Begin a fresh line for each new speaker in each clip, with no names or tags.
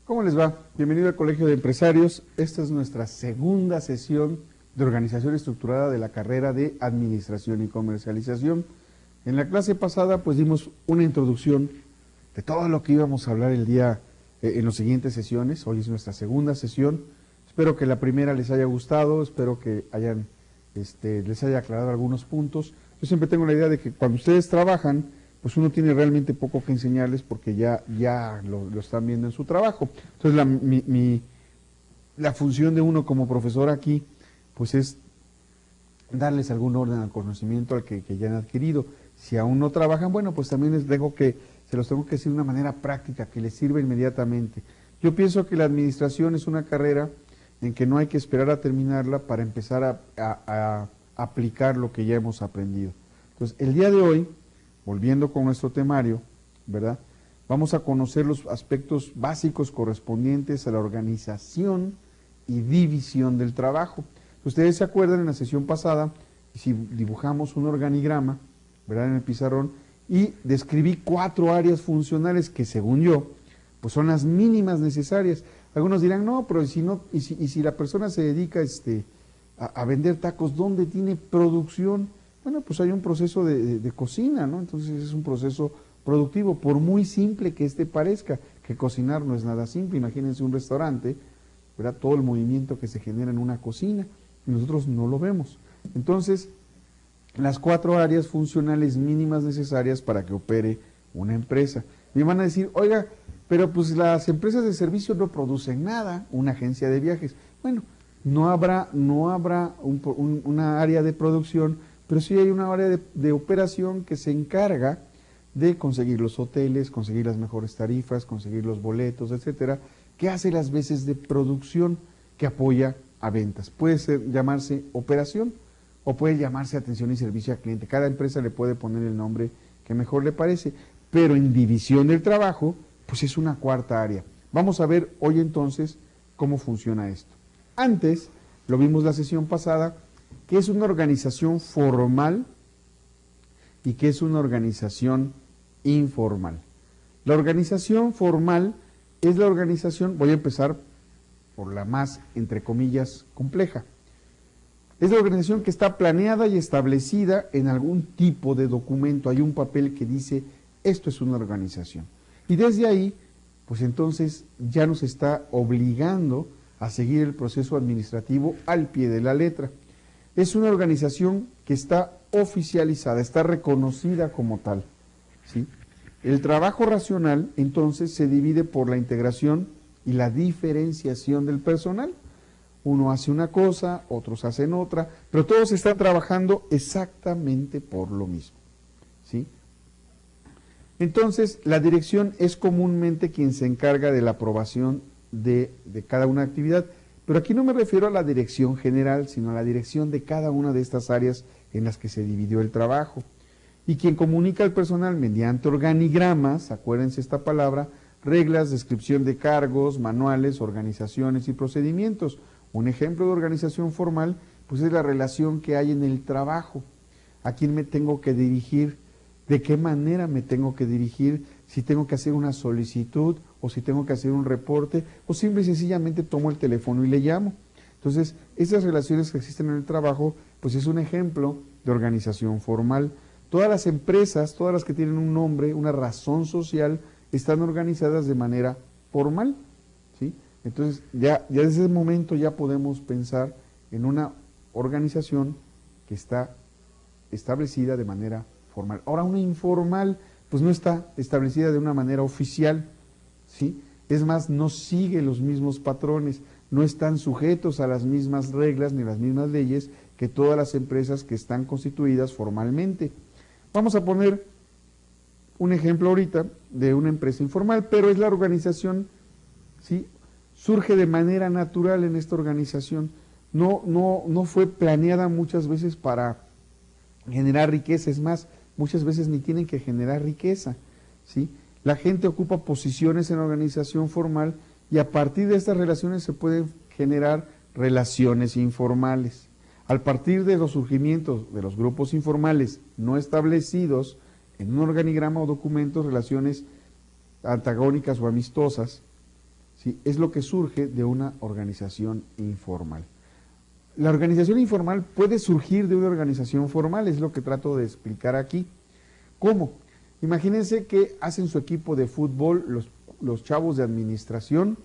¿Cómo les va? Bienvenido al Colegio de Empresarios. Esta es nuestra segunda sesión de organización estructurada de la carrera de Administración y Comercialización. En la clase pasada pues dimos una introducción de todo lo que íbamos a hablar el día en las siguientes sesiones. Hoy es nuestra segunda sesión. Espero que la primera les haya gustado, espero que les haya aclarado algunos puntos. Yo siempre tengo la idea de que cuando ustedes trabajan, pues uno tiene realmente poco que enseñarles porque ya lo están viendo en su trabajo. Entonces la función de uno como profesor aquí, pues es darles algún orden al conocimiento al que ya han adquirido. Si aún no trabajan, bueno, pues también se los tengo que decir de una manera práctica, que les sirva inmediatamente. Yo pienso que la administración es una carrera en que no hay que esperar a terminarla para empezar a aplicar lo que ya hemos aprendido. Entonces, el día de hoy, volviendo con nuestro temario, ¿verdad? Vamos a conocer los aspectos básicos correspondientes a la organización y división del trabajo. Ustedes se acuerdan en la sesión pasada, si dibujamos un organigrama, ¿verdad? En el pizarrón, y describí 4 áreas funcionales que según yo, pues son las mínimas necesarias. Algunos dirán, no, pero si la persona se dedica a vender tacos, ¿dónde tiene producción? Bueno, pues hay un proceso de cocina, ¿no? Entonces es un proceso productivo, por muy simple que parezca, que cocinar no es nada simple. Imagínense un restaurante, ¿verdad? Todo el movimiento que se genera en una cocina, y nosotros no lo vemos. Entonces, las 4 áreas funcionales mínimas necesarias para que opere una empresa. Me van a decir, oiga, pero pues las empresas de servicio no producen nada, una agencia de viajes. Bueno, no habrá una área de producción, pero sí hay una área de operación que se encarga de conseguir los hoteles, conseguir las mejores tarifas, conseguir los boletos, etcétera, que hace las veces de producción que apoya a ventas. Puede llamarse operación o puede llamarse atención y servicio al cliente. Cada empresa le puede poner el nombre que mejor le parece, pero en división del trabajo, pues es una 4ª área. Vamos a ver hoy entonces cómo funciona esto. Antes, lo vimos la sesión pasada, que es una organización formal y que es una organización informal. La organización formal es la organización, voy a empezar por la más, entre comillas, compleja. Es la organización que está planeada y establecida en algún tipo de documento. Hay un papel que dice, esto es una organización. Y desde ahí, pues entonces ya nos está obligando a seguir el proceso administrativo al pie de la letra. Es una organización que está oficializada, está reconocida como tal, ¿sí? El trabajo racional, entonces, se divide por la integración y la diferenciación del personal. Uno hace una cosa, otros hacen otra, pero todos están trabajando exactamente por lo mismo, ¿sí? Entonces, la dirección es comúnmente quien se encarga de la aprobación de cada una actividad, pero aquí no me refiero a la dirección general, sino a la dirección de cada una de estas áreas en las que se dividió el trabajo. Y quien comunica al personal mediante organigramas, acuérdense esta palabra, reglas, descripción de cargos, manuales, organizaciones y procedimientos. Un ejemplo de organización formal, pues es la relación que hay en el trabajo. ¿A quién me tengo que dirigir? ¿De qué manera me tengo que dirigir? Si tengo que hacer una solicitud o si tengo que hacer un reporte o simple y sencillamente tomo el teléfono y le llamo. Entonces, esas relaciones que existen en el trabajo, pues es un ejemplo de organización formal. Todas las empresas, todas las que tienen un nombre, una razón social, están organizadas de manera formal, ¿sí? Entonces, ya desde ese momento ya podemos pensar en una organización que está establecida de manera formal. Ahora, una informal, pues no está establecida de una manera oficial, ¿sí? Es más, no sigue los mismos patrones, no están sujetos a las mismas reglas ni las mismas leyes que todas las empresas que están constituidas formalmente. Vamos a poner un ejemplo ahorita de una empresa informal, pero es la organización, ¿sí? Surge de manera natural en esta organización, no fue planeada muchas veces para generar riqueza, es más, muchas veces ni tienen que generar riqueza, ¿sí? La gente ocupa posiciones en la organización formal y a partir de estas relaciones se pueden generar relaciones informales. Al partir de los surgimientos de los grupos informales no establecidos en un organigrama o documentos, relaciones antagónicas o amistosas, ¿sí? ¿sí? Es lo que surge de una organización informal. La organización informal puede surgir de una organización formal, es lo que trato de explicar aquí. ¿Cómo? Imagínense que hacen su equipo de fútbol los chavos de administración,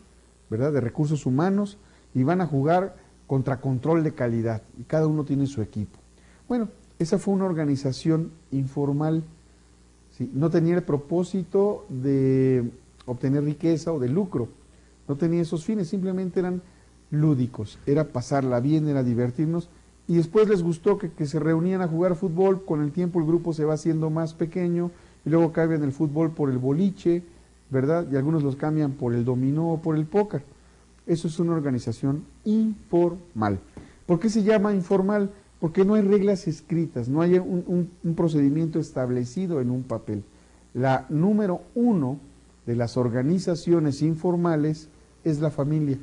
¿verdad?, de recursos humanos, y van a jugar contra control de calidad, y cada uno tiene su equipo. Bueno, esa fue una organización informal, ¿sí? No tenía el propósito de obtener riqueza o de lucro, no tenía esos fines, simplemente eran lúdicos, era pasarla bien, era divertirnos, y después les gustó que se reunían a jugar fútbol. Con el tiempo el grupo se va haciendo más pequeño, y luego cambian el fútbol por el boliche, ¿verdad? Y algunos los cambian por el dominó o por el póker. Eso es una organización informal. ¿Por qué se llama informal? Porque no hay reglas escritas, no hay un procedimiento establecido en un papel. La número 1 de las organizaciones informales es la familia.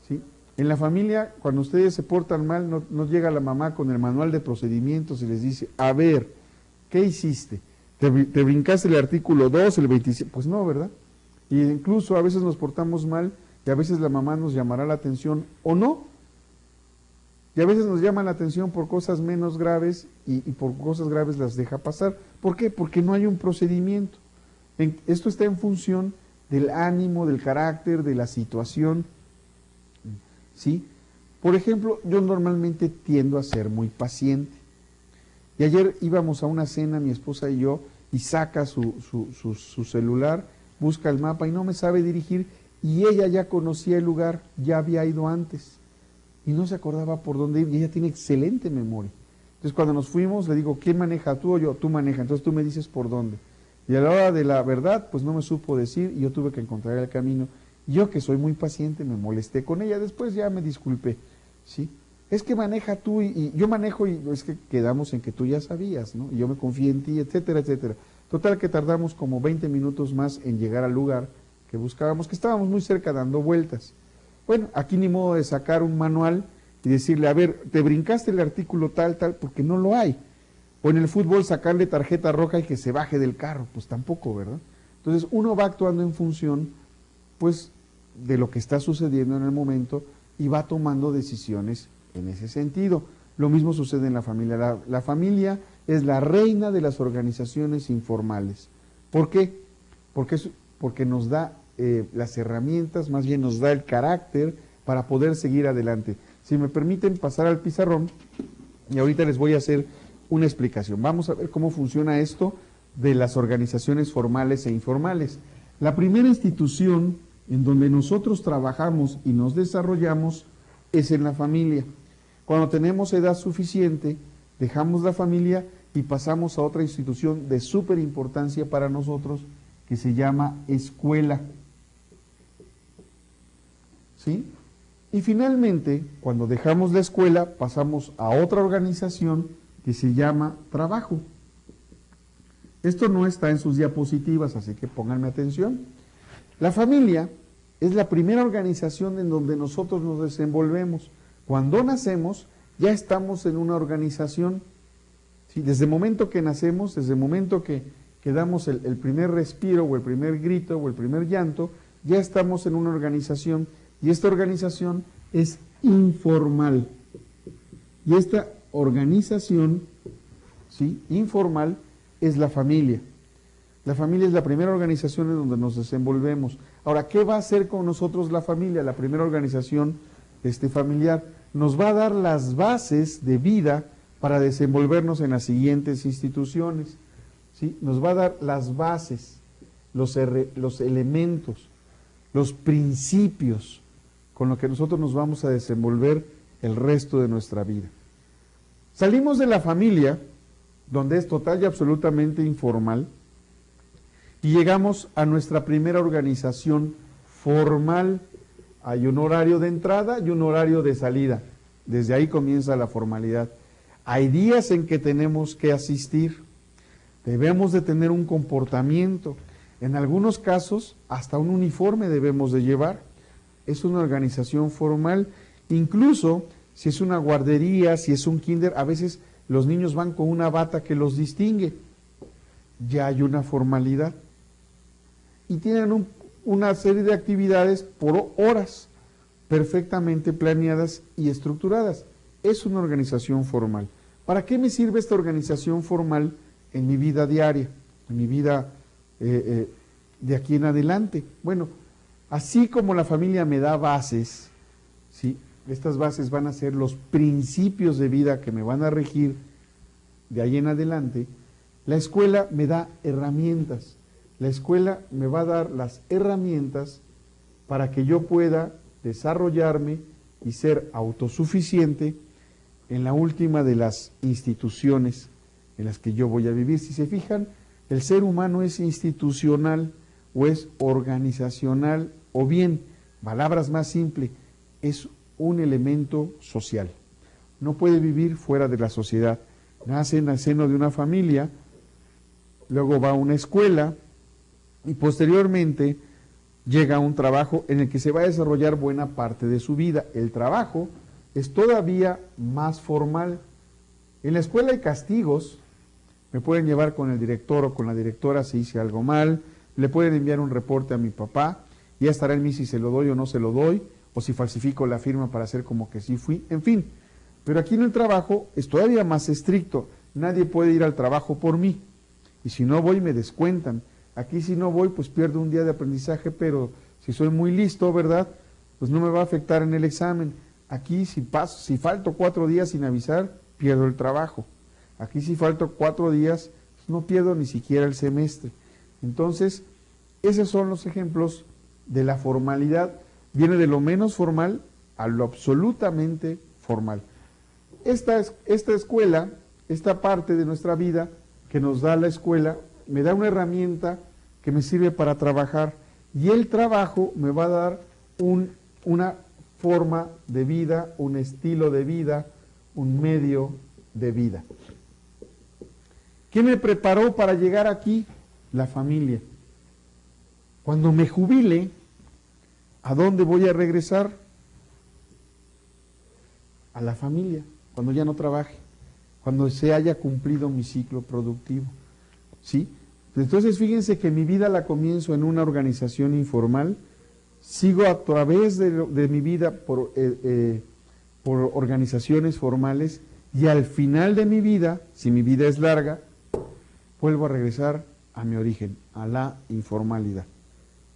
¿Sí? En la familia, cuando ustedes se portan mal, no llega la mamá con el manual de procedimientos y les dice, a ver, ¿qué hiciste? ¿Te brincaste el artículo 2, el 27? Pues no, ¿verdad? Y incluso a veces nos portamos mal y a veces la mamá nos llamará la atención o no. Y a veces nos llama la atención por cosas menos graves y por cosas graves las deja pasar. ¿Por qué? Porque no hay un procedimiento. Esto está en función del ánimo, del carácter, de la situación. ¿Sí? Por ejemplo, yo normalmente tiendo a ser muy paciente. Y ayer íbamos a una cena, mi esposa y yo, y saca su celular, busca el mapa y no me sabe dirigir, y ella ya conocía el lugar, ya había ido antes, y no se acordaba por dónde ir, y ella tiene excelente memoria. Entonces cuando nos fuimos, le digo, ¿quién maneja, tú o yo? Tú manejas, entonces tú me dices por dónde. Y a la hora de la verdad, pues no me supo decir, y yo tuve que encontrar el camino. Yo, que soy muy paciente, me molesté con ella, después ya me disculpé, ¿sí? Es que maneja tú y yo manejo, y es que quedamos en que tú ya sabías, ¿no? Y yo me confié en ti, etcétera, etcétera. Total que tardamos como 20 minutos más en llegar al lugar que buscábamos, que estábamos muy cerca dando vueltas. Bueno, aquí ni modo de sacar un manual y decirle, a ver, te brincaste el artículo tal, porque no lo hay. O en el fútbol sacarle tarjeta roja y que se baje del carro, pues tampoco, ¿verdad? Entonces uno va actuando en función, pues, de lo que está sucediendo en el momento y va tomando decisiones en ese sentido. Lo mismo sucede en la familia. La familia es la reina de las organizaciones informales. ¿Por qué? Porque nos da las herramientas, más bien nos da el carácter para poder seguir adelante. Si me permiten pasar al pizarrón, y ahorita les voy a hacer una explicación. Vamos a ver cómo funciona esto de las organizaciones formales e informales. La primera institución en donde nosotros trabajamos y nos desarrollamos es en la familia. Cuando tenemos edad suficiente, dejamos la familia y pasamos a otra institución de súper importancia para nosotros, que se llama escuela. ¿Sí? Y finalmente, cuando dejamos la escuela, pasamos a otra organización que se llama trabajo. Esto no está en sus diapositivas, así que pónganme atención. La familia es la primera organización en donde nosotros nos desenvolvemos. Cuando nacemos, ya estamos en una organización. ¿Sí? Desde el momento que nacemos, desde el momento que damos el primer respiro, o el primer grito, o el primer llanto, ya estamos en una organización, y esta organización es informal. Y esta organización, ¿sí?, informal, es la familia. La familia es la primera organización en donde nos desenvolvemos. Ahora, ¿qué va a hacer con nosotros la familia? La primera organización familiar nos va a dar las bases de vida para desenvolvernos en las siguientes instituciones. ¿Sí? Nos va a dar las bases, los elementos, los principios con los que nosotros nos vamos a desenvolver el resto de nuestra vida. Salimos de la familia, donde es total y absolutamente informal, y llegamos a nuestra primera organización formal. Hay un horario de entrada y un horario de salida. Desde ahí comienza la formalidad. Hay días en que tenemos que asistir. Debemos de tener un comportamiento. En algunos casos, hasta un uniforme debemos de llevar. Es una organización formal. Incluso si es una guardería, si es un kinder, a veces los niños van con una bata que los distingue. Ya hay una formalidad. Y tienen una serie de actividades por horas, perfectamente planeadas y estructuradas. Es una organización formal. ¿Para qué me sirve esta organización formal en mi vida diaria, en mi vida de aquí en adelante? Bueno, así como la familia me da bases, ¿sí? Estas bases van a ser los principios de vida que me van a regir de ahí en adelante. La escuela me da herramientas. La escuela me va a dar las herramientas para que yo pueda desarrollarme y ser autosuficiente en la última de las instituciones en las que yo voy a vivir. Si se fijan, el ser humano es institucional o es organizacional, o bien, palabras más simples, es un elemento social. No puede vivir fuera de la sociedad. Nace en el seno de una familia, luego va a una escuela y posteriormente llega a un trabajo en el que se va a desarrollar buena parte de su vida. El trabajo es todavía más formal. En la escuela hay castigos, me pueden llevar con el director o con la directora si hice algo mal, le pueden enviar un reporte a mi papá, ya estará en mí si se lo doy o no se lo doy, o si falsifico la firma para hacer como que sí fui, en fin. Pero aquí en el trabajo es todavía más estricto, nadie puede ir al trabajo por mí, y si no voy me descuentan. Aquí si no voy pues pierdo un día de aprendizaje, pero si soy muy listo, ¿verdad? Pues no me va a afectar en el examen. Aquí si falto 4 días sin avisar, pierdo el trabajo. Aquí si falto 4 días, pues no pierdo ni siquiera el semestre. Entonces, esos son los ejemplos de la formalidad. Viene de lo menos formal a lo absolutamente formal. Esta escuela, esta parte de nuestra vida que nos da la escuela, me da una herramienta que me sirve para trabajar, y el trabajo me va a dar una forma de vida, un estilo de vida, un medio de vida. ¿Qué me preparó para llegar aquí? La familia. Cuando me jubile, ¿a dónde voy a regresar? A la familia, cuando ya no trabaje, cuando se haya cumplido mi ciclo productivo. ¿Sí? Entonces fíjense que mi vida la comienzo en una organización informal, sigo a través de mi vida por organizaciones formales, y al final de mi vida, si mi vida es larga, vuelvo a regresar a mi origen, a la informalidad.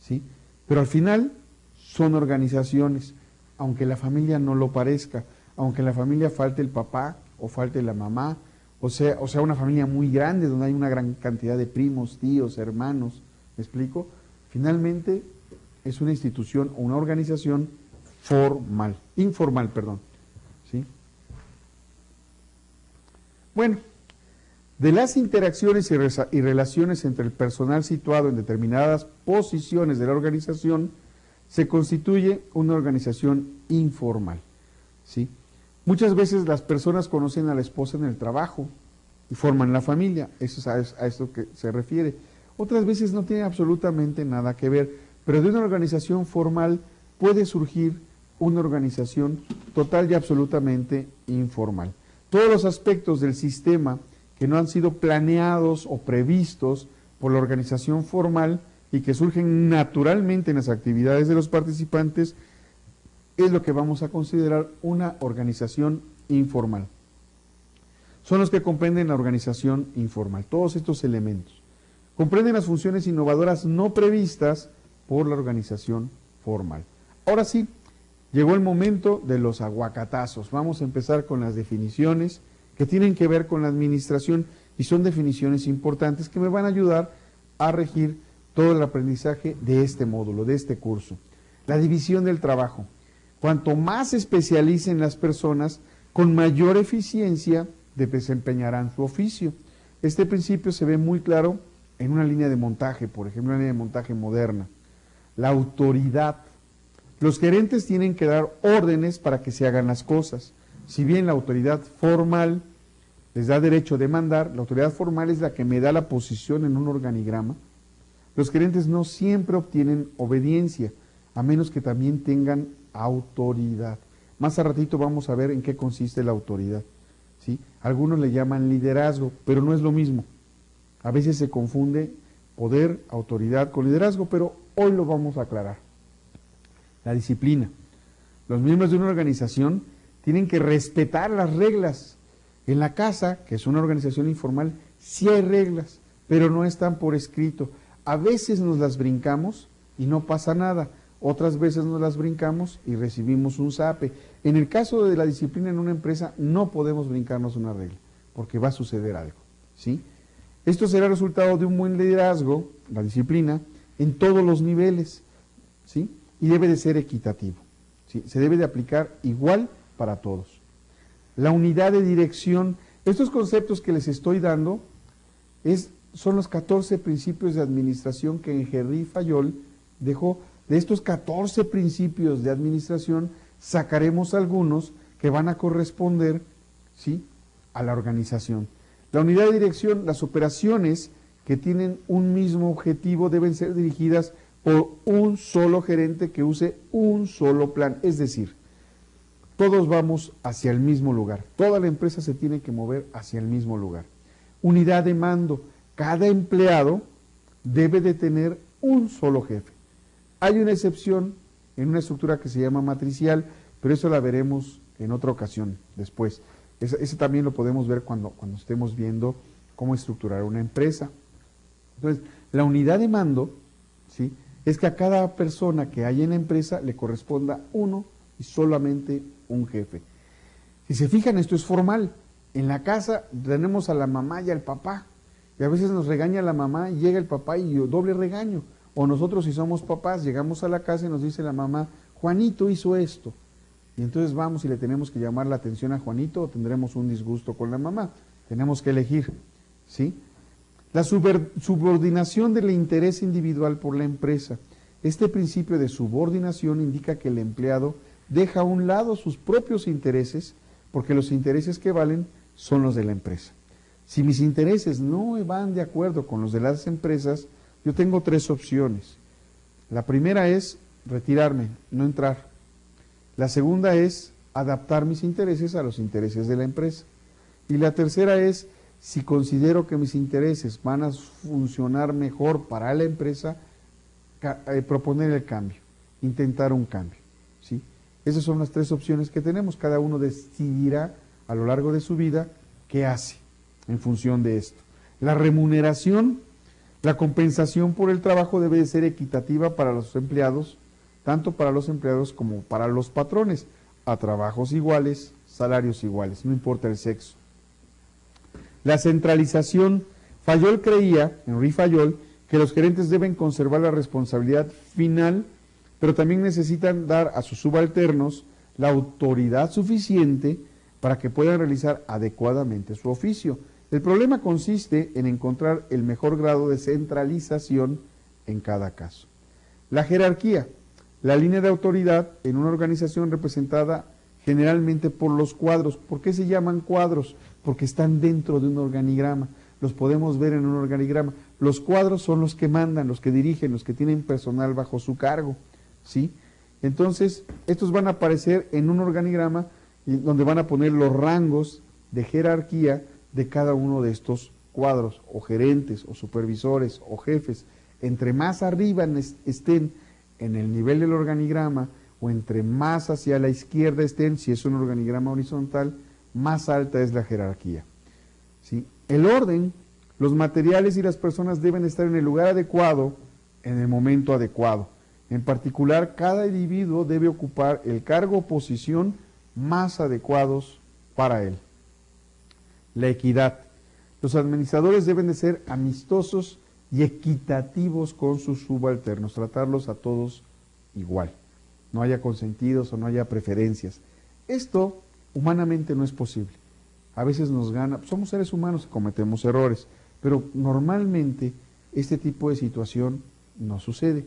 ¿Sí? Pero al final son organizaciones, aunque la familia no lo parezca, aunque en la familia falte el papá o falte la mamá, o sea una familia muy grande donde hay una gran cantidad de primos, tíos, hermanos, ¿me explico? Finalmente es una institución o una organización informal, perdón. ¿Sí? Bueno, de las interacciones y relaciones entre el personal situado en determinadas posiciones de la organización, se constituye una organización informal. ¿Sí? Muchas veces las personas conocen a la esposa en el trabajo y forman la familia, eso es a esto que se refiere. Otras veces no tiene absolutamente nada que ver, pero de una organización formal puede surgir una organización total y absolutamente informal. Todos los aspectos del sistema que no han sido planeados o previstos por la organización formal y que surgen naturalmente en las actividades de los participantes, es lo que vamos a considerar una organización informal. Son los que comprenden la organización informal, todos estos elementos. Comprenden las funciones innovadoras no previstas por la organización formal. Ahora sí, llegó el momento de los aguacatazos. Vamos a empezar con las definiciones que tienen que ver con la administración, y son definiciones importantes que me van a ayudar a regir todo el aprendizaje de este módulo, de este curso. La división del trabajo. Cuanto más se especialicen las personas, con mayor eficiencia desempeñarán su oficio. Este principio se ve muy claro en una línea de montaje, por ejemplo, una línea de montaje moderna. La autoridad. Los gerentes tienen que dar órdenes para que se hagan las cosas. Si bien la autoridad formal les da derecho de mandar, la autoridad formal es la que me da la posición en un organigrama. Los gerentes no siempre obtienen obediencia, a menos que también tengan autoridad. Más a ratito vamos a ver en qué consiste la autoridad. ¿Sí? Algunos le llaman liderazgo, pero no es lo mismo. A veces se confunde poder, autoridad con liderazgo, pero Hoy lo vamos a aclarar. La disciplina. Los miembros de una organización tienen que respetar las reglas. En la casa, que es una organización informal, sí hay reglas, pero no están por escrito. A veces nos las brincamos y no pasa nada. Otras veces nos las brincamos y recibimos un zape. En el caso de la disciplina en una empresa, no podemos brincarnos una regla, porque va a suceder algo, ¿sí? Esto será resultado de un buen liderazgo, la disciplina, en todos los niveles, ¿sí? Y debe de ser equitativo, ¿sí? Se debe de aplicar igual para todos. La unidad de dirección, estos conceptos que les estoy dando son los 14 principios de administración que Henri Fayol dejó. De estos 14 principios de administración sacaremos algunos que van a corresponder, ¿sí?, a la organización. La unidad de dirección, las operaciones que tienen un mismo objetivo deben ser dirigidas por un solo gerente que use un solo plan, es decir, todos vamos hacia el mismo lugar, toda la empresa se tiene que mover hacia el mismo lugar. Unidad de mando, cada empleado debe de tener un solo jefe. Hay una excepción en una estructura que se llama matricial, pero eso la veremos en otra ocasión después. Ese también lo podemos ver cuando estemos viendo cómo estructurar una empresa. Entonces, la unidad de mando, ¿sí?, es que a cada persona que hay en la empresa le corresponda uno y solamente un jefe. Si se fijan, esto es formal. En la casa tenemos a la mamá y al papá, y a veces nos regaña la mamá y llega el papá y doble regaño. O nosotros, si somos papás, llegamos a la casa y nos dice la mamá, Juanito hizo esto. Y entonces vamos y le tenemos que llamar la atención a Juanito o tendremos un disgusto con la mamá. Tenemos que elegir, ¿sí? La subordinación del interés individual por la empresa. Este principio de subordinación indica que el empleado deja a un lado sus propios intereses, porque los intereses que valen son los de la empresa. Si mis intereses no van de acuerdo con los de las empresas, yo tengo 3 opciones. La primera es retirarme, no entrar. La segunda es adaptar mis intereses a los intereses de la empresa. Y la tercera es, si considero que mis intereses van a funcionar mejor para la empresa, proponer el cambio, intentar un cambio, ¿sí? Esas son las 3 opciones que tenemos. Cada uno decidirá a lo largo de su vida qué hace en función de esto. La remuneración, la compensación por el trabajo debe de ser equitativa para los empleados, tanto para los empleados como para los patrones, a trabajos iguales, salarios iguales, no importa el sexo. La centralización, Henri Fayol, que los gerentes deben conservar la responsabilidad final, pero también necesitan dar a sus subalternos la autoridad suficiente para que puedan realizar adecuadamente su oficio. El problema consiste en encontrar el mejor grado de centralización en cada caso. La jerarquía, la línea de autoridad en una organización representada generalmente por los cuadros. ¿Por qué se llaman cuadros? Porque están dentro de un organigrama. Los podemos ver en un organigrama. Los cuadros son los que mandan, los que dirigen, los que tienen personal bajo su cargo, ¿sí? Entonces, estos van a aparecer en un organigrama donde van a poner los rangos de jerarquía de cada uno de estos cuadros, o gerentes, o supervisores, o jefes. Entre más arriba estén en el nivel del organigrama, o entre más hacia la izquierda estén, si es un organigrama horizontal, más alta es la jerarquía, ¿sí? El orden, los materiales y las personas deben estar en el lugar adecuado, en el momento adecuado. En particular, cada individuo debe ocupar el cargo o posición más adecuados para él. La equidad. Los administradores deben de ser amistosos y equitativos con sus subalternos, tratarlos a todos igual. No haya consentidos o no haya preferencias. Esto humanamente no es posible. A veces nos gana, somos seres humanos y cometemos errores, pero normalmente este tipo de situación no sucede.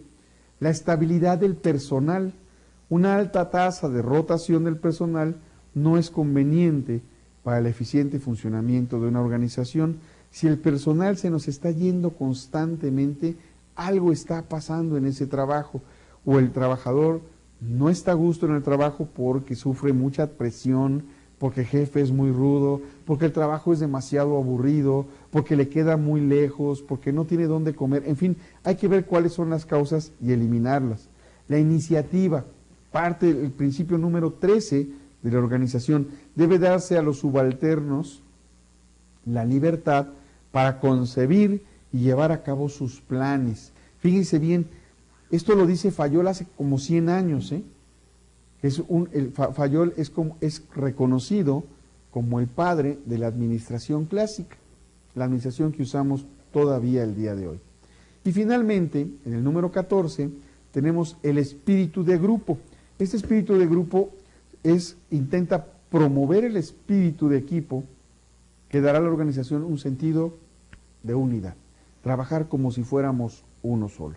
La estabilidad del personal, una alta tasa de rotación del personal no es conveniente para el eficiente funcionamiento de una organización. Si el personal se nos está yendo constantemente, algo está pasando en ese trabajo, o el trabajador no está a gusto en el trabajo porque sufre mucha presión porque el jefe es muy rudo, porque el trabajo es demasiado aburrido, porque le queda muy lejos, porque no tiene dónde comer. En fin, hay que ver cuáles son las causas y eliminarlas. La iniciativa, parte del principio número 13 de la organización, debe darse a los subalternos la libertad para concebir y llevar a cabo sus planes. Fíjense bien, esto lo dice Fayol hace como 100 años, Fayol es reconocido como el padre de la administración clásica, la administración que usamos todavía el día de hoy. Y finalmente, en el número 14, tenemos el espíritu de grupo. Este espíritu de grupo intenta promover el espíritu de equipo que dará a la organización un sentido de unidad, trabajar como si fuéramos uno solo.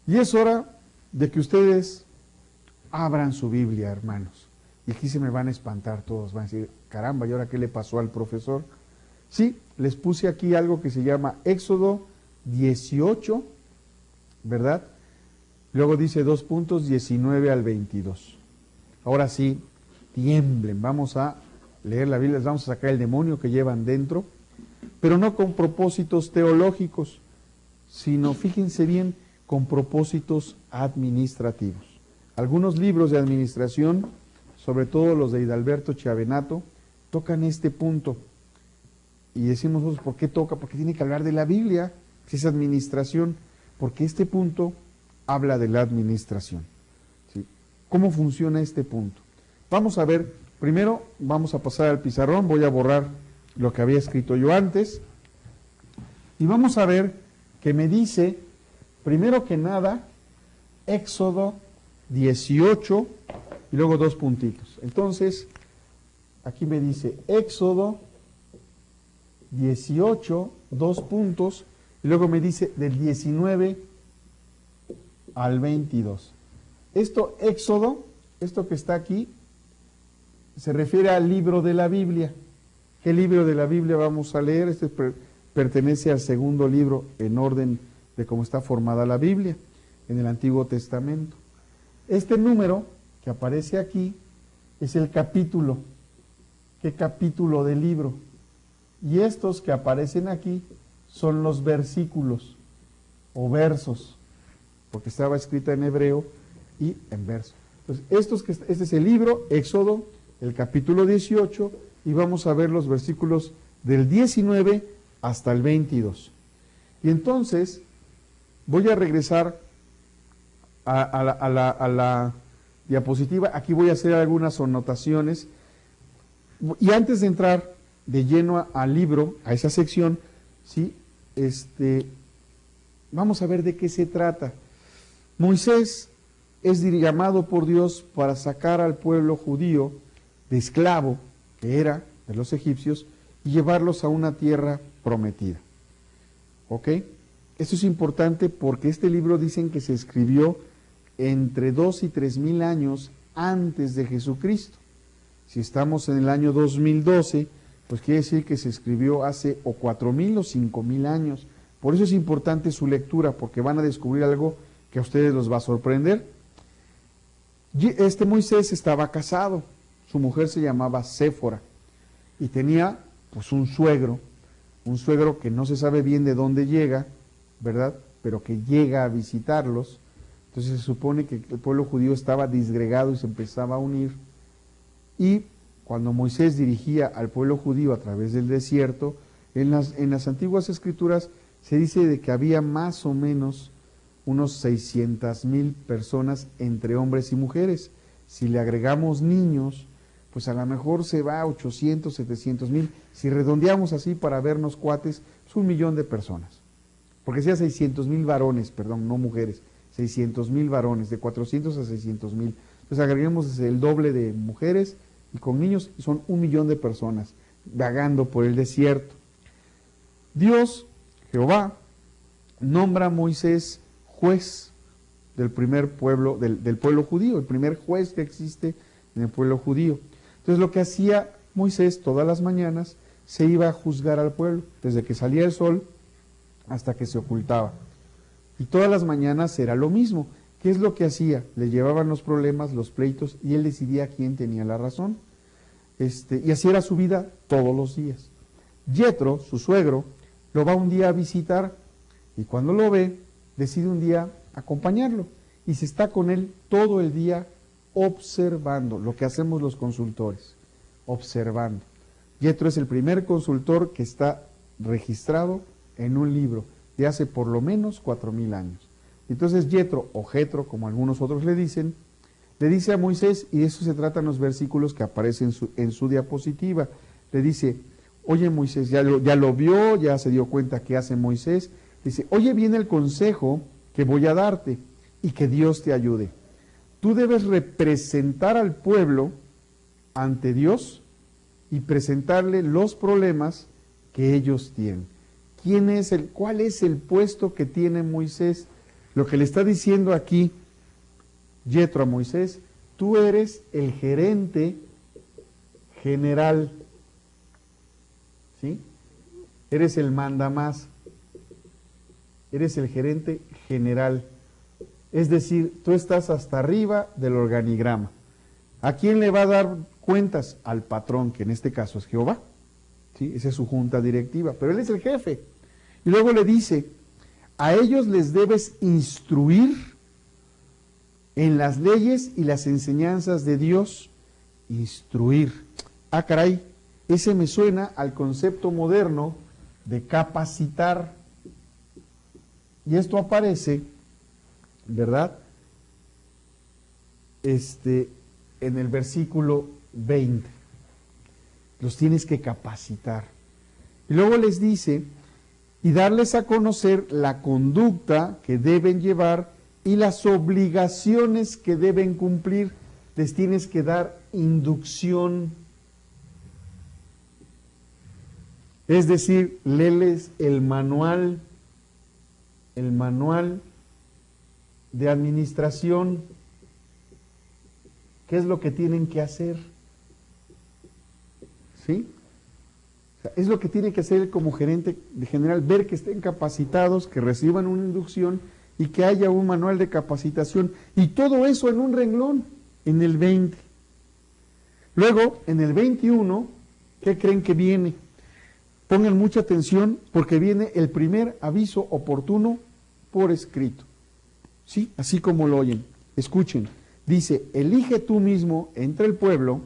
Y es hora de que ustedes abran su Biblia, hermanos. Y aquí se me van a espantar todos, van a decir, caramba, ¿y ahora qué le pasó al profesor? Sí, les puse aquí algo que se llama Éxodo 18, ¿verdad? Luego dice 19 al 22. Ahora sí, tiemblen, vamos a leer la Biblia, les vamos a sacar el demonio que llevan dentro, pero no con propósitos teológicos, sino, fíjense bien, con propósitos administrativos. Algunos libros de administración, sobre todo los de Hidalberto Chiavenato, tocan este punto. Y decimos nosotros, ¿por qué toca? Porque tiene que hablar de la Biblia, si es administración, porque este punto habla de la administración. ¿Sí? ¿Cómo funciona este punto? Vamos a ver, primero vamos a pasar al pizarrón, voy a borrar lo que había escrito yo antes, y vamos a ver que me dice, primero que nada, Éxodo 18, y luego 2 puntitos. Entonces, aquí me dice Éxodo 18, 2 puntos, y luego me dice del 19 al 22. Éxodo, esto que está aquí, se refiere al libro de la Biblia. ¿Qué libro de la Biblia vamos a leer? Este pertenece al segundo libro en orden de cómo está formada la Biblia en el Antiguo Testamento. Este número que aparece aquí es el capítulo. ¿Qué capítulo del libro? Y estos que aparecen aquí son los versículos o versos, porque estaba escrita en hebreo y en verso. Entonces, este es el libro, Éxodo, el capítulo 18, y vamos a ver los versículos del 19 hasta el 22. Y entonces, voy a regresar a la diapositiva. Aquí voy a hacer algunas anotaciones. Y antes de entrar de lleno al libro, a esa sección, ¿sí? Vamos a ver de qué se trata. Moisés es llamado por Dios para sacar al pueblo judío de esclavo, que era de los egipcios, y llevarlos a una tierra prometida. ¿Ok? Esto es importante porque este libro dicen que se escribió entre 2 y 3,000 años antes de Jesucristo. Si estamos en el año 2012, pues quiere decir que se escribió hace o 4,000 o 5,000 años. Por eso es importante su lectura, porque van a descubrir algo que a ustedes los va a sorprender. Moisés estaba casado, su mujer se llamaba Séfora, y tenía pues un suegro que no se sabe bien de dónde llega, ¿verdad? Pero que llega a visitarlos. Entonces se supone que el pueblo judío estaba disgregado y se empezaba a unir. Y cuando Moisés dirigía al pueblo judío a través del desierto, en las antiguas escrituras se dice de que había más o menos unos 600,000 personas entre hombres y mujeres. Si le agregamos niños, pues a lo mejor se va a 800, 700,000. Si redondeamos así para vernos cuates, es 1,000,000 de personas. Porque sea 600,000 varones, perdón, no mujeres, 600,000 varones, de 400 a 600,000. Entonces agreguemos el doble de mujeres y con niños, son 1,000,000 de personas vagando por el desierto. Dios, Jehová, nombra a Moisés juez del primer pueblo, del pueblo judío, el primer juez que existe en el pueblo judío. Entonces lo que hacía Moisés todas las mañanas, se iba a juzgar al pueblo, desde que salía el sol hasta que se ocultaba. Y todas las mañanas era lo mismo. ¿Qué es lo que hacía? Le llevaban los problemas, los pleitos, y él decidía quién tenía la razón. Y así era su vida todos los días. Yetro, su suegro, lo va un día a visitar, y cuando lo ve, decide un día acompañarlo, y se está con él todo el día observando, lo que hacemos los consultores, observando. Yetro es el primer consultor que está registrado en un libro de hace por lo menos 4000 años. Entonces Yetro, o Jetro, como algunos otros le dicen, le dice a Moisés, y de eso se tratan los versículos que aparecen en su diapositiva, le dice: oye Moisés, ya lo vio, ya se dio cuenta qué hace Moisés, dice: oye bien el consejo que voy a darte, y que Dios te ayude. Tú debes representar al pueblo ante Dios y presentarle los problemas que ellos tienen. ¿Cuál es el puesto que tiene Moisés? Lo que le está diciendo aquí Yetro a Moisés: tú eres el gerente general, ¿sí? Eres el mandamás, eres el gerente general. Es decir, tú estás hasta arriba del organigrama. ¿A quién le va a dar cuentas? Al patrón, que en este caso es Jehová, ¿sí? Esa es su junta directiva, pero él es el jefe. Y luego le dice: a ellos les debes instruir en las leyes y las enseñanzas de Dios. Instruir. Ah, caray, ese me suena al concepto moderno de capacitar. Y esto aparece, ¿verdad? En el versículo 20. Los tienes que capacitar. Y luego les dice: y darles a conocer la conducta que deben llevar y las obligaciones que deben cumplir. Les tienes que dar inducción. Es decir, léeles el manual de administración. ¿Qué es lo que tienen que hacer? ¿Sí? O sea, es lo que tiene que hacer como gerente general, ver que estén capacitados, que reciban una inducción y que haya un manual de capacitación. Y todo eso en un renglón, en el 20. Luego, en el 21, ¿qué creen que viene? Pongan mucha atención porque viene el primer aviso oportuno por escrito. ¿Sí? Así como lo oyen. Escuchen. Dice: elige tú mismo entre el pueblo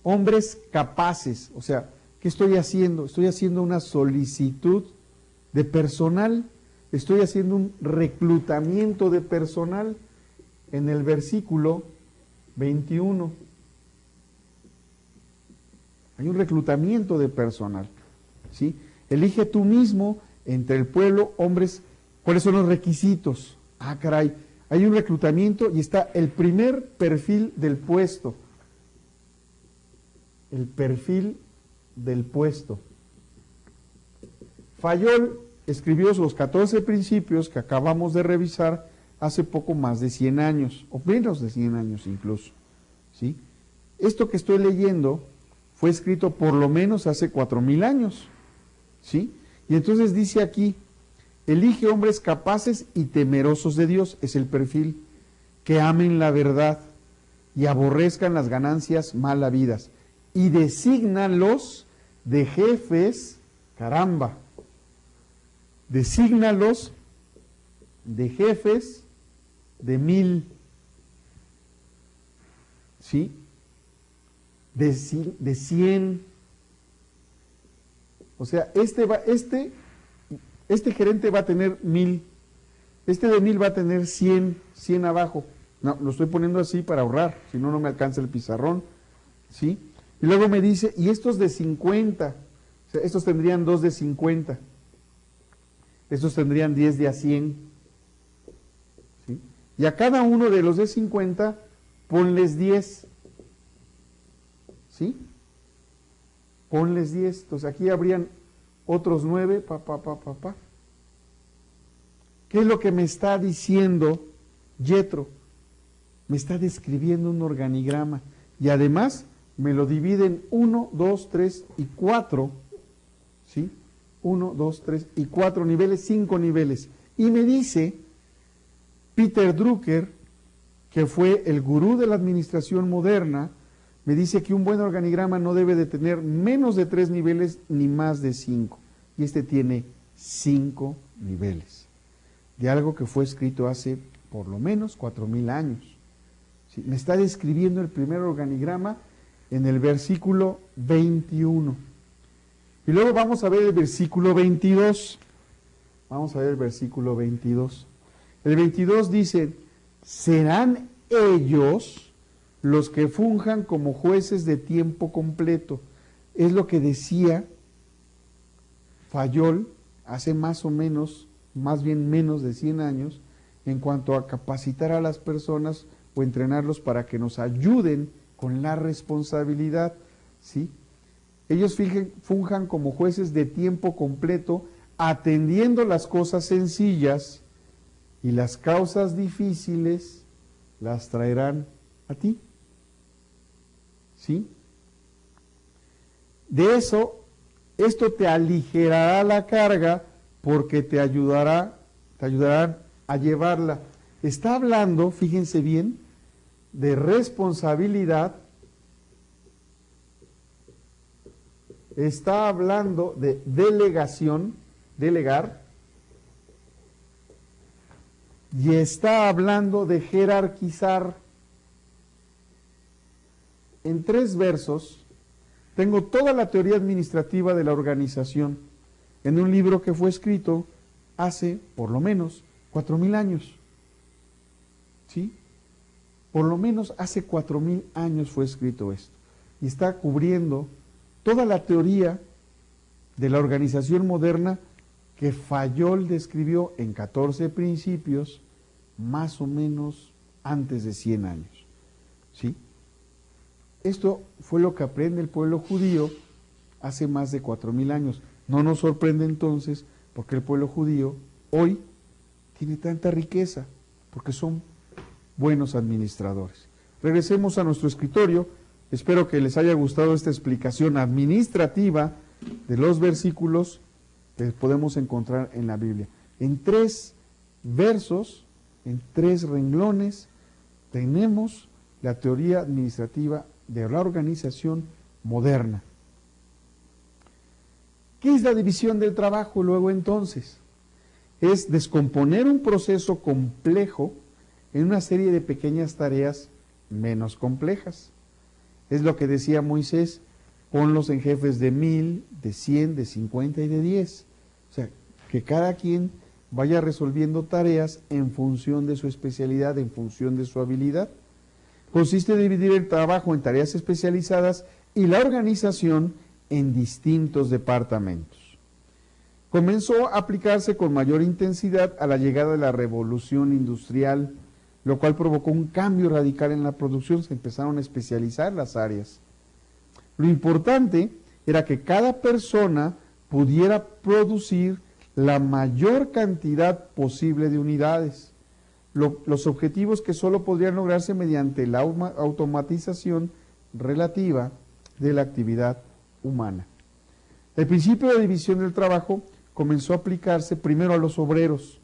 hombres capaces. O sea, ¿qué estoy haciendo? Estoy haciendo una solicitud de personal. Estoy haciendo un reclutamiento de personal. En el versículo 21. Hay un reclutamiento de personal, ¿sí? Elige tú mismo entre el pueblo hombres. ¿Cuáles son los requisitos? Ah, caray, hay un reclutamiento y está el primer perfil del puesto. El perfil del puesto. Fayol escribió los 14 principios que acabamos de revisar hace poco más de 100 años, o menos de 100 años incluso, ¿sí? Esto que estoy leyendo fue escrito por lo menos hace 4000 años, ¿sí? Y entonces dice aquí: elige hombres capaces y temerosos de Dios, es el perfil, que amen la verdad y aborrezcan las ganancias mal habidas, y desígnalos de jefes, caramba, desígnalos de jefes de 1000, ¿sí? De 100. O sea, este gerente va a tener 1000, este de 1000 va a tener 100 abajo. No, lo estoy poniendo así para ahorrar, si no, no me alcanza el pizarrón, ¿sí? Y luego me dice: y estos de 50, o sea, estos tendrían 2 de 50, estos tendrían 10 de a 100, ¿sí? Y a cada uno de los de 50, ponles 10, ¿sí? Ponles 10, entonces aquí habrían otros 9, ¿Qué es lo que me está diciendo Yetro? Me está describiendo un organigrama y además me lo divide en 1, 2, 3 y 4, ¿sí? 1, 2, 3 y 4 niveles, 5 niveles. Y me dice Peter Drucker, que fue el gurú de la administración moderna, me dice que un buen organigrama no debe de tener menos de 3 niveles ni más de 5. Y este tiene 5 niveles, de algo que fue escrito hace por lo menos 4000 años. ¿Sí? Me está describiendo el primer organigrama en el versículo 21. Y luego vamos a ver el versículo 22. Vamos a ver el versículo 22. El 22 dice, serán ellos los que funjan como jueces de tiempo completo. Es lo que decía Fayol hace más o menos, más bien menos de 100 años, en cuanto a capacitar a las personas o entrenarlos para que nos ayuden con la responsabilidad, ¿sí? Ellos funjan como jueces de tiempo completo, atendiendo las cosas sencillas, y las causas difíciles las traerán a ti, ¿sí? De eso, esto te aligerará la carga porque te ayudarán a llevarla. Está hablando, fíjense bien, de responsabilidad, está hablando de delegación, delegar, y está hablando de jerarquizar. En 3 versos tengo toda la teoría administrativa de la organización en un libro que fue escrito hace por lo menos 4000 años. ¿Sí? Por lo menos hace 4000 años fue escrito esto. Y está cubriendo toda la teoría de la organización moderna que Fayol describió en 14 principios, más o menos antes de 100 años. ¿Sí? Esto fue lo que aprende el pueblo judío hace más de 4000 años. No nos sorprende entonces porque el pueblo judío hoy tiene tanta riqueza, porque son buenos administradores. Regresemos a nuestro escritorio. Espero que les haya gustado esta explicación administrativa de los versículos que podemos encontrar en la Biblia. En 3 versos, en 3 renglones, tenemos la teoría administrativa de la organización moderna. ¿Qué es la división del trabajo luego entonces? Es descomponer un proceso complejo en una serie de pequeñas tareas menos complejas. Es lo que decía Moisés, ponlos en jefes de 1000, de 100, de 50 y de 10. O sea, que cada quien vaya resolviendo tareas en función de su especialidad, en función de su habilidad. Consiste en dividir el trabajo en tareas especializadas y la organización en distintos departamentos. Comenzó a aplicarse con mayor intensidad a la llegada de la revolución industrial, lo cual provocó un cambio radical en la producción. Se empezaron a especializar las áreas. Lo importante era que cada persona pudiera producir la mayor cantidad posible de unidades. Los objetivos que solo podrían lograrse mediante la automatización relativa de la actividad humana. El principio de división del trabajo comenzó a aplicarse primero a los obreros,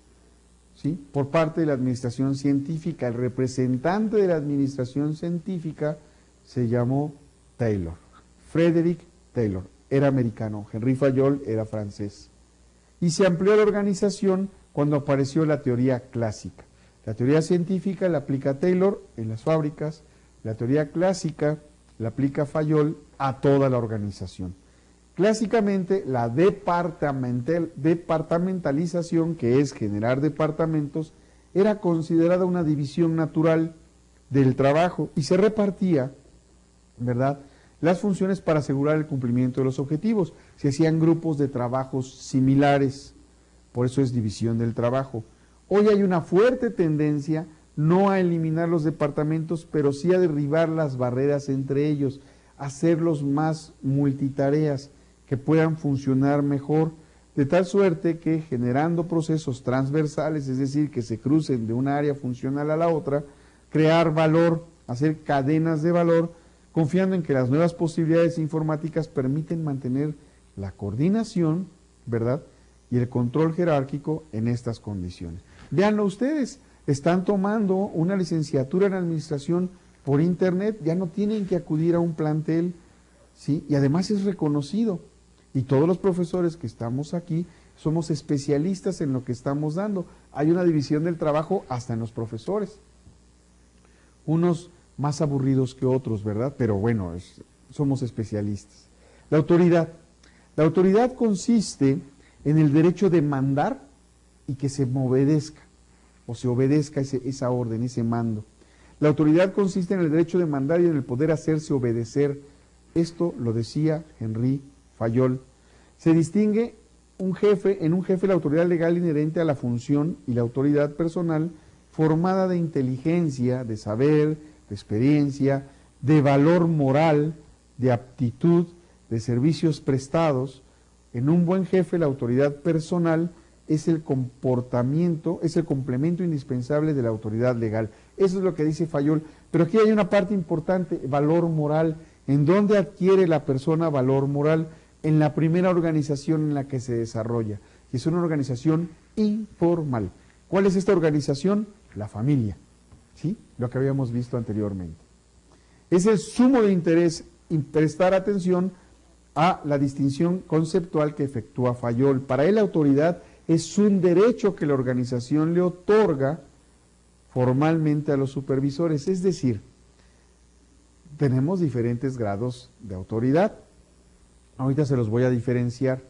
¿sí? Por parte de la administración científica. El representante de la administración científica se llamó Taylor, Frederick Taylor, era americano, Henry Fayol era francés. Y se amplió la organización cuando apareció la teoría clásica. La teoría científica la aplica Taylor en las fábricas, la teoría clásica la aplica Fayol a toda la organización. Clásicamente, la departamentalización, que es generar departamentos, era considerada una división natural del trabajo y se repartía, ¿verdad?, las funciones para asegurar el cumplimiento de los objetivos. Se hacían grupos de trabajos similares, por eso es división del trabajo. Hoy hay una fuerte tendencia no a eliminar los departamentos, pero sí a derribar las barreras entre ellos, hacerlos más multitareas, que puedan funcionar mejor, de tal suerte que generando procesos transversales, es decir, que se crucen de una área funcional a la otra, crear valor, hacer cadenas de valor, confiando en que las nuevas posibilidades informáticas permiten mantener la coordinación, ¿verdad?, y el control jerárquico en estas condiciones. Véanlo ustedes, están tomando una licenciatura en administración por internet, ya no tienen que acudir a un plantel, ¿sí? Y además es reconocido. Y todos los profesores que estamos aquí somos especialistas en lo que estamos dando. Hay una división del trabajo hasta en los profesores. Unos más aburridos que otros, ¿verdad? Pero bueno, somos especialistas. La autoridad. La autoridad consiste en el derecho de mandar y que se obedezca, o se obedezca esa orden, ese mando. La autoridad consiste en el derecho de mandar y en el poder hacerse obedecer. Esto lo decía Henry Fayol. Se distingue en un jefe la autoridad legal inherente a la función y la autoridad personal formada de inteligencia, de saber, de experiencia, de valor moral, de aptitud, de servicios prestados. En un buen jefe la autoridad personal es el comportamiento, es el complemento indispensable de la autoridad legal. Eso es lo que dice Fayol. Pero aquí hay una parte importante, valor moral. ¿En dónde adquiere la persona valor moral? En la primera organización en la que se desarrolla, que es una organización informal. ¿Cuál es esta organización? La familia, ¿sí? Lo que habíamos visto anteriormente. Es el sumo de interés prestar atención a la distinción conceptual que efectúa Fayol. Para él la autoridad es un derecho que la organización le otorga formalmente a los supervisores, es decir, tenemos diferentes grados de autoridad. Ahorita se los voy a diferenciar,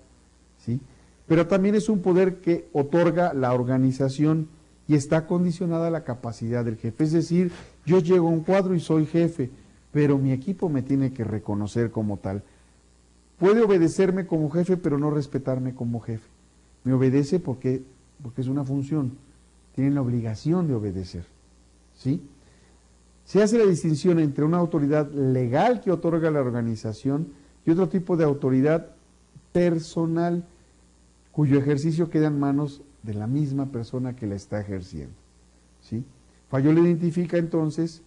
¿sí? Pero también es un poder que otorga la organización y está condicionada a la capacidad del jefe. Es decir, yo llego a un cuadro y soy jefe, pero mi equipo me tiene que reconocer como tal. Puede obedecerme como jefe, pero no respetarme como jefe. Me obedece porque es una función. Tienen la obligación de obedecer, ¿sí? Se hace la distinción entre una autoridad legal que otorga la organización y otro tipo de autoridad personal cuyo ejercicio queda en manos de la misma persona que la está ejerciendo, ¿sí? Fayol identifica entonces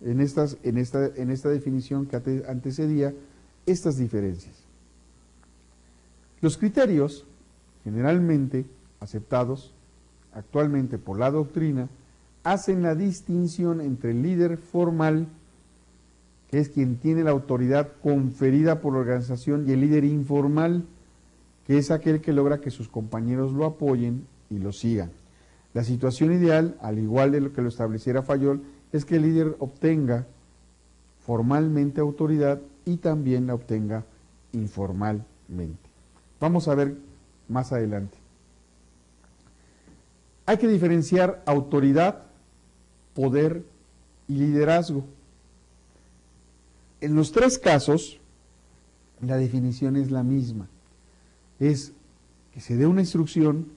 en esta definición que antecedía estas diferencias. Los criterios generalmente aceptados actualmente por la doctrina hacen la distinción entre el líder formal, que es quien tiene la autoridad conferida por la organización, y el líder informal, que es aquel que logra que sus compañeros lo apoyen y lo sigan. La situación ideal, al igual de lo que lo estableciera Fayol, es que el líder obtenga formalmente autoridad y también la obtenga informalmente. Vamos a ver más adelante. Hay que diferenciar autoridad, poder y liderazgo. En los tres casos, la definición es la misma. Es que se dé una instrucción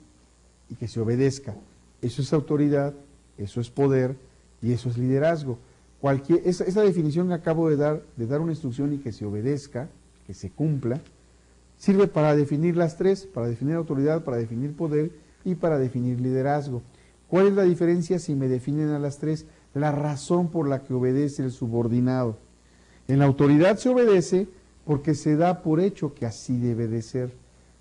y que se obedezca. Eso es autoridad, eso es poder y eso es liderazgo. Esa definición que acabo de dar una instrucción y que se obedezca, que se cumpla, sirve para definir las tres, para definir autoridad, para definir poder y para definir liderazgo. ¿Cuál es la diferencia si me definen a las tres? La razón por la que obedece el subordinado. En la autoridad se obedece porque se da por hecho que así debe de ser.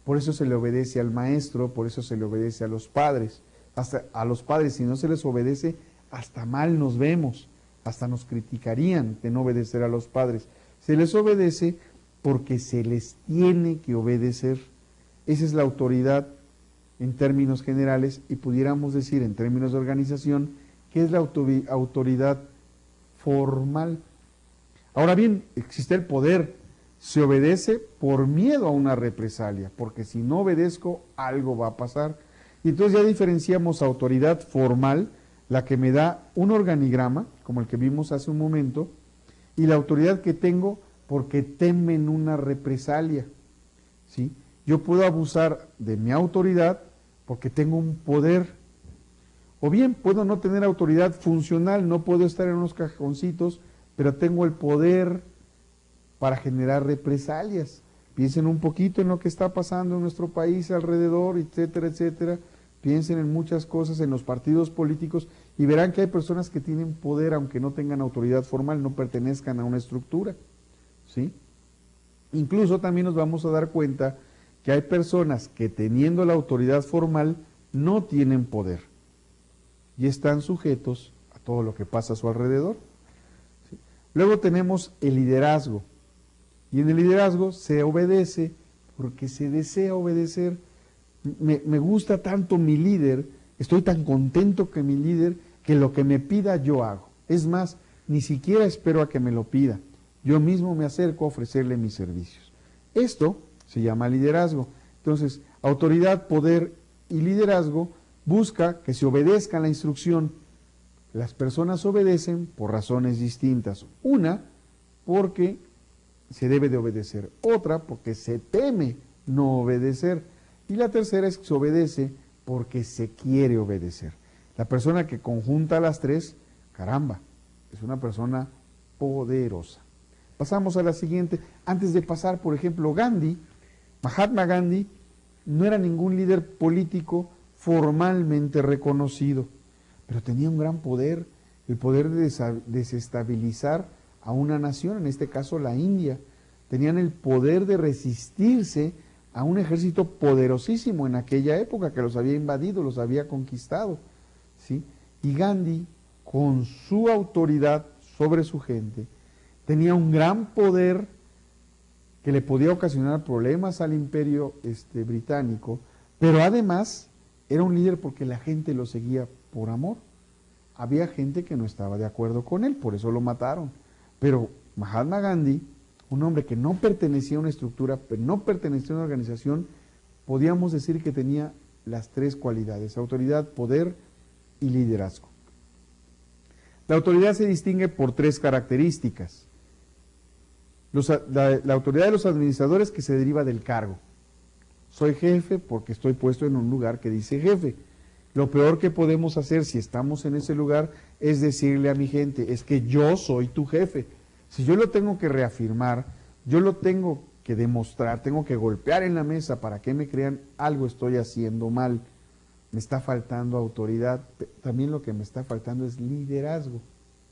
Por eso se le obedece al maestro, por eso se le obedece a los padres. Hasta a los padres, si no se les obedece, hasta mal nos vemos, hasta nos criticarían de no obedecer a los padres. Se les obedece porque se les tiene que obedecer. Esa es la autoridad en términos generales, y pudiéramos decir en términos de organización que es la autoridad formal. Ahora bien, existe el poder. Se obedece por miedo a una represalia, porque si no obedezco, algo va a pasar. Y entonces ya diferenciamos autoridad formal, la que me da un organigrama, como el que vimos hace un momento, y la autoridad que tengo porque temen una represalia, ¿sí? Yo puedo abusar de mi autoridad porque tengo un poder, o bien puedo no tener autoridad funcional, no puedo estar en unos cajoncitos, pero tengo el poder para generar represalias. Piensen un poquito en lo que está pasando en nuestro país alrededor, etcétera, etcétera. Piensen en muchas cosas, en los partidos políticos, y verán que hay personas que tienen poder, aunque no tengan autoridad formal, no pertenezcan a una estructura, ¿sí? Incluso también nos vamos a dar cuenta que hay personas que teniendo la autoridad formal no tienen poder. y están sujetos a todo lo que pasa a su alrededor. ¿Sí? Luego tenemos el liderazgo, y en el liderazgo se obedece porque se desea obedecer. Me gusta tanto mi líder, estoy tan contento que mi líder, que lo que me pida yo hago. Es más, ni siquiera espero a que me lo pida. Yo mismo me acerco a ofrecerle mis servicios. Esto se llama liderazgo. Entonces, autoridad, poder y liderazgo busca que se obedezca la instrucción. Las personas obedecen por razones distintas. Una, porque se debe de obedecer. Otra, porque se teme no obedecer. Y la tercera es que se obedece porque se quiere obedecer. La persona que conjunta las tres, caramba, es una persona poderosa. Pasamos a la siguiente. Antes de pasar, por ejemplo, Gandhi, Mahatma Gandhi, no era ningún líder político formalmente reconocido, pero tenía un gran poder, el poder de desestabilizar a una nación, en este caso la India. Tenían el poder de resistirse a un ejército poderosísimo en aquella época que los había invadido, los había conquistado, ¿sí? Y Gandhi, con su autoridad sobre su gente, tenía un gran poder que le podía ocasionar problemas al imperio británico, pero además era un líder porque la gente lo seguía por amor. Había gente que no estaba de acuerdo con él, por eso lo mataron. Pero Mahatma Gandhi, un hombre que no pertenecía a una estructura, pero no pertenecía a una organización, podíamos decir que tenía las tres cualidades: autoridad, poder y liderazgo. La autoridad se distingue por tres características. La autoridad de los administradores, que se deriva del cargo. Soy jefe porque estoy puesto en un lugar que dice jefe. Lo peor que podemos hacer si estamos en ese lugar es decirle a mi gente, es que yo soy tu jefe. Si yo lo tengo que reafirmar, yo lo tengo que demostrar, tengo que golpear en la mesa para que me crean, algo estoy haciendo mal. Me está faltando autoridad. También lo que me está faltando es liderazgo,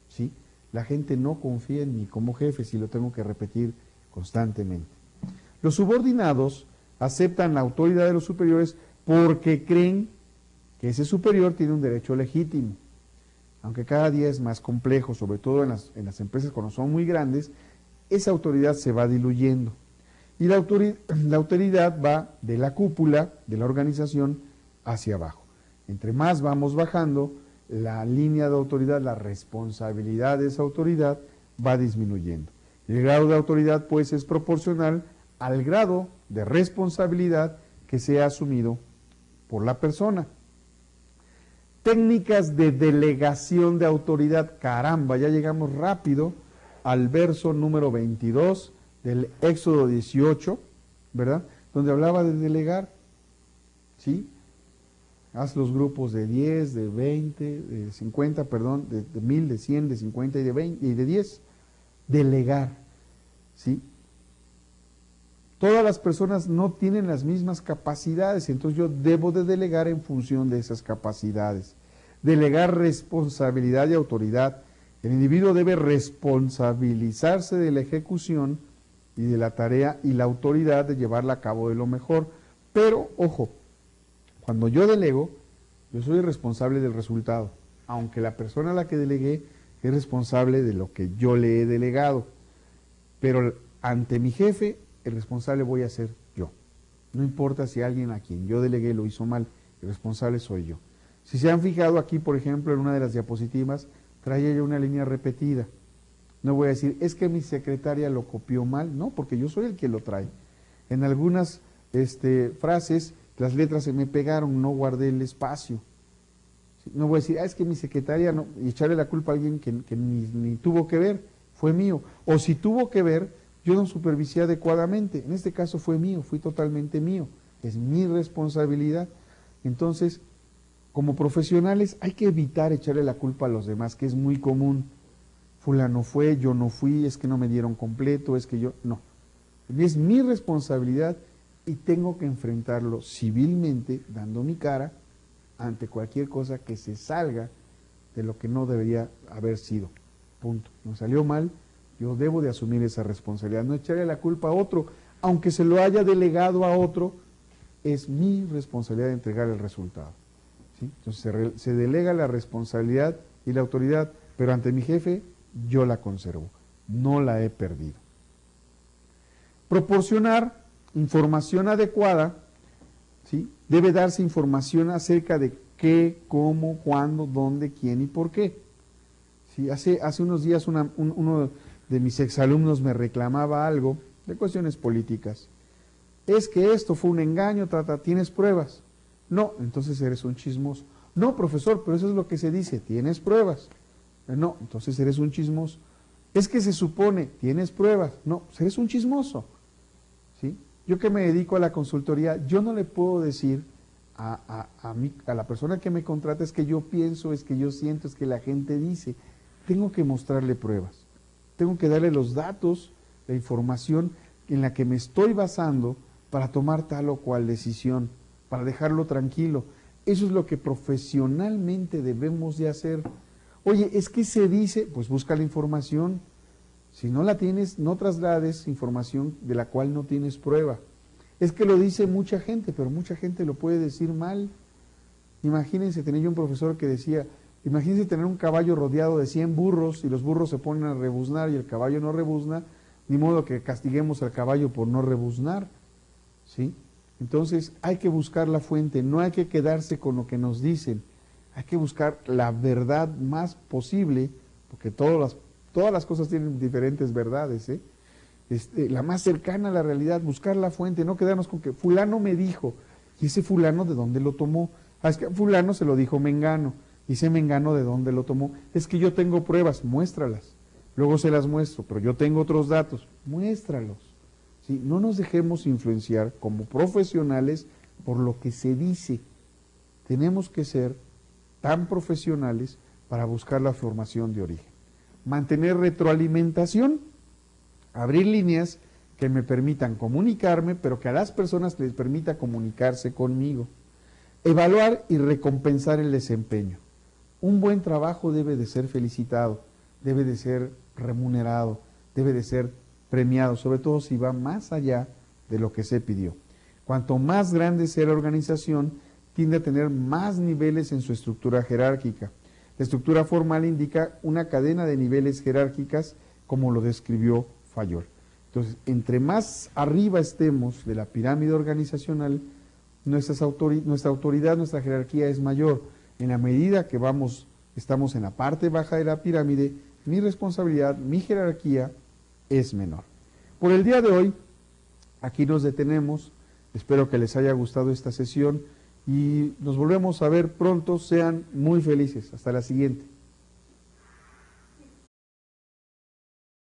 ¿sí? La gente no confía en mí como jefe si lo tengo que repetir constantemente. Los subordinados aceptan la autoridad de los superiores porque creen que ese superior tiene un derecho legítimo. Aunque cada día es más complejo, sobre todo en las empresas cuando son muy grandes, esa autoridad se va diluyendo. Y la autoridad va de la cúpula de la organización hacia abajo. Entre más vamos bajando, la línea de autoridad, la responsabilidad de esa autoridad va disminuyendo. El grado de autoridad, pues, es proporcional al grado de responsabilidad que sea asumido por la persona. Técnicas de delegación de autoridad. Caramba, ya llegamos rápido al verso número 22 del Éxodo 18, ¿verdad? Donde hablaba de delegar, ¿sí? Haz los grupos de 10, de 20, de 50, perdón, de 1000, de 100, de 50 y de 20 y de 10. Delegar, ¿sí? Todas las personas no tienen las mismas capacidades, entonces yo debo de delegar en función de esas capacidades. Delegar responsabilidad y autoridad. El individuo debe responsabilizarse de la ejecución y de la tarea y la autoridad de llevarla a cabo de lo mejor. Pero, ojo, cuando yo delego, yo soy responsable del resultado, aunque la persona a la que delegué es responsable de lo que yo le he delegado. Pero ante mi jefe, el responsable voy a ser yo. No importa si alguien a quien yo delegué lo hizo mal, el responsable soy yo. Si se han fijado aquí, por ejemplo, en una de las diapositivas, traía yo una línea repetida. No voy a decir, es que mi secretaria lo copió mal, no, porque yo soy el que lo trae. En algunas frases, las letras se me pegaron, no guardé el espacio. No voy a decir, es que mi secretaria no, y echarle la culpa a alguien que ni tuvo que ver, fue mío. O si tuvo que ver, yo no supervisé adecuadamente. En este caso fue mío, fui totalmente mío. Es mi responsabilidad. Entonces, como profesionales hay que evitar echarle la culpa a los demás, que es muy común. Fulano fue, yo no fui, es que no me dieron completo, es que yo... No. Es mi responsabilidad y tengo que enfrentarlo civilmente, dando mi cara ante cualquier cosa que se salga de lo que no debería haber sido. Punto. No salió mal, yo debo de asumir esa responsabilidad, no echarle la culpa a otro, aunque se lo haya delegado a otro, es mi responsabilidad de entregar el resultado. ¿sí? Entonces se delega la responsabilidad y la autoridad, pero ante mi jefe yo la conservo, no la he perdido. Proporcionar información adecuada, ¿sí? Debe darse información acerca de qué, cómo, cuándo, dónde, quién y por qué. ¿Sí? Hace unos días uno de mis exalumnos me reclamaba algo de cuestiones políticas. Es que esto fue un engaño, ¿tienes pruebas? No, entonces eres un chismoso. No, profesor, pero eso es lo que se dice, ¿tienes pruebas? No, entonces eres un chismoso. Es que se supone, ¿tienes pruebas? No, pues eres un chismoso. ¿Sí? Yo que me dedico a la consultoría, yo no le puedo decir a la persona que me contrata es que yo pienso, es que yo siento, es que la gente dice. Tengo que mostrarle pruebas. Tengo que darle los datos, la información en la que me estoy basando para tomar tal o cual decisión, para dejarlo tranquilo. Eso es lo que profesionalmente debemos de hacer. Oye, es que se dice, pues busca la información. Si no la tienes, no traslades información de la cual no tienes prueba. Es que lo dice mucha gente, pero mucha gente lo puede decir mal. Imagínense, tenía yo un profesor que decía, imagínense tener un caballo rodeado de 100 burros y los burros se ponen a rebuznar y el caballo no rebuzna, ni modo que castiguemos al caballo por no rebuznar, ¿sí? Entonces hay que buscar la fuente, no hay que quedarse con lo que nos dicen, hay que buscar la verdad más posible, porque todas las cosas tienen diferentes verdades, ¿eh? La más cercana a la realidad, buscar la fuente, no quedarnos con que fulano me dijo, y ese fulano de dónde lo tomó, es que fulano se lo dijo Mengano, y ese Mengano de dónde lo tomó, es que yo tengo pruebas, muéstralas, luego se las muestro, pero yo tengo otros datos, muéstralos, ¿sí? No nos dejemos influenciar como profesionales por lo que se dice, tenemos que ser tan profesionales para buscar la formación de origen. Mantener retroalimentación, abrir líneas que me permitan comunicarme, pero que a las personas les permita comunicarse conmigo. Evaluar y recompensar el desempeño. Un buen trabajo debe de ser felicitado, debe de ser remunerado, debe de ser premiado, sobre todo si va más allá de lo que se pidió. Cuanto más grande sea la organización, tiende a tener más niveles en su estructura jerárquica. La estructura formal indica una cadena de niveles jerárquicas, como lo describió Fayol. Entonces, entre más arriba estemos de la pirámide organizacional, nuestra autoridad, nuestra jerarquía es mayor. En la medida que estamos en la parte baja de la pirámide, mi responsabilidad, mi jerarquía es menor. Por el día de hoy, aquí nos detenemos. Espero que les haya gustado esta sesión y nos volvemos a ver pronto. Sean muy felices. Hasta la siguiente.